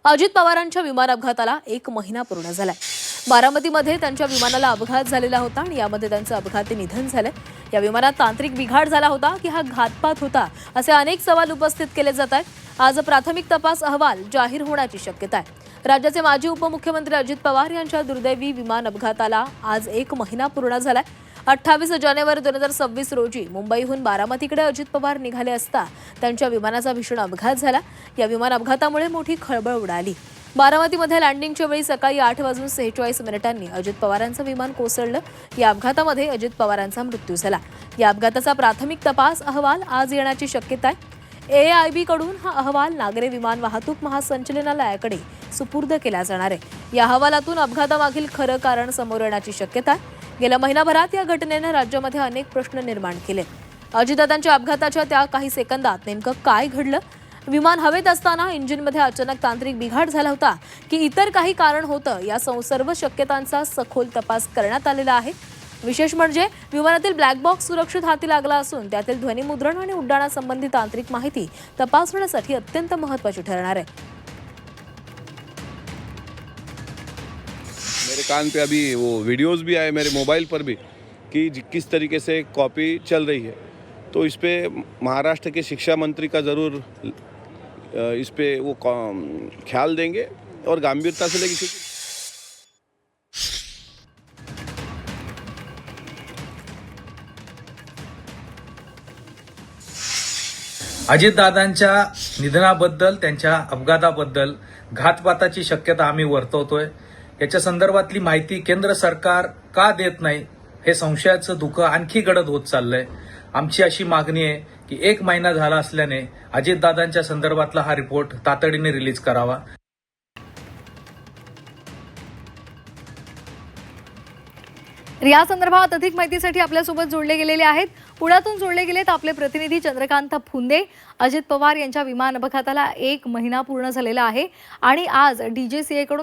अजित पवारांच्या विमान अपघाताला 1 महिना पूर्ण झालाय। बारामतीमध्ये त्यांच्या विमानाला अपघात झालेला होता आणि यामध्ये त्यांचं अपघाती निधन झालंय। या विमानात तांत्रिक बिघाड झाला होता की हा घातपात होता, असे अनेक सवाल उपस्थित केले जात आहेत। आज प्राथमिक तपास अहवाल जाहीर होण्याची शक्यता आहे। राज्याचे माजी उपमुख्यमंत्री अजित पवार यांच्या दुर्दैवी विमान अपघाताला आज 1 महिना पूर्ण झालाय। 28 जानेवारी 2026 रोजी मुंबईहून बारामतीकडे अजित पवार निघाले असता त्यांच्या विमानाचा भीषण अपघात झाला। या विमान अपघातामुळे मोठी खळबळ उडाली। बारामतीमध्ये लँडिंगच्या वेळी सकाळी 8:46 अजित पवारांचं विमान कोसळलं। या अपघातामध्ये अजित पवारांचा मृत्यू झाला। या अपघाताचा प्राथमिक तपास अहवाल आज येण्याची शक्यता आहे। AIB कडून हा अहवाल नागरी विमान वाहतूक महासंचालनालयाकडे सुपूर्द केला जाणार आहे। या अहवालातून अपघातामागील खरं कारण समोर येण्याची शक्यता आहे। गेल्या महिनाभरात या घटनेने राज्यामध्ये अनेक प्रश्न निर्माण केले। अजितदादांच्या अपघाताच्या त्या काही सेकंदात नेमकं काय घडलं? विमान हवेत असताना इंजिनमध्ये अचानक तांत्रिक बिघाड झाला होता की इतर काही कारण होतं? या सर्व शक्यतांचा सखोल तपास करण्यात आलेला आहे। विशेष म्हणजे विमानातील ब्लॅक बॉक्स सुरक्षित हाती लागला असून त्यातील ध्वनिमुद्रण आणि उड्डाणासंबंधी तांत्रिक माहिती तपासण्यासाठी अत्यंत महत्त्वाची ठरणार आहे। मेरे कान पे अभी वो वीडियोस भी आए मेरे मोबाइल पर भी कि किस तरीके से कॉपी चल रही है। तो इस पे महाराष्ट्र के शिक्षा मंत्री का ज़रूर इस पे वो ख्याल देंगे और गंभीरता से लेंगे। अजितदादांच्या निधनाबद्दल, त्यांच्या अपघाताबद्दल घातपाताची शक्यता आम्ही वर्तवतोय। याच्या संदर्भातली माहिती केंद्र सरकार का देत नाही, हे संशयाचं धुकं आणखी गडद होत चाललंय। आमची अशी मागणी आहे की 1 महिना झाला असल्याने अजितदादांच्या संदर्भातला हा रिपोर्ट तातडीने रिलीज करावा। या संदर्भात अधिक माहितीसाठी आपल्यासोबत जोडले गेलेले आहेत, पुण्यातून जोडले गेलेत आपले प्रतिनिधी चंद्रकांत फुंदे। अजित पवार यांच्या विमान अपघाताला 1 महिना पूर्ण झालेला आहे आणि आज DGCA कडून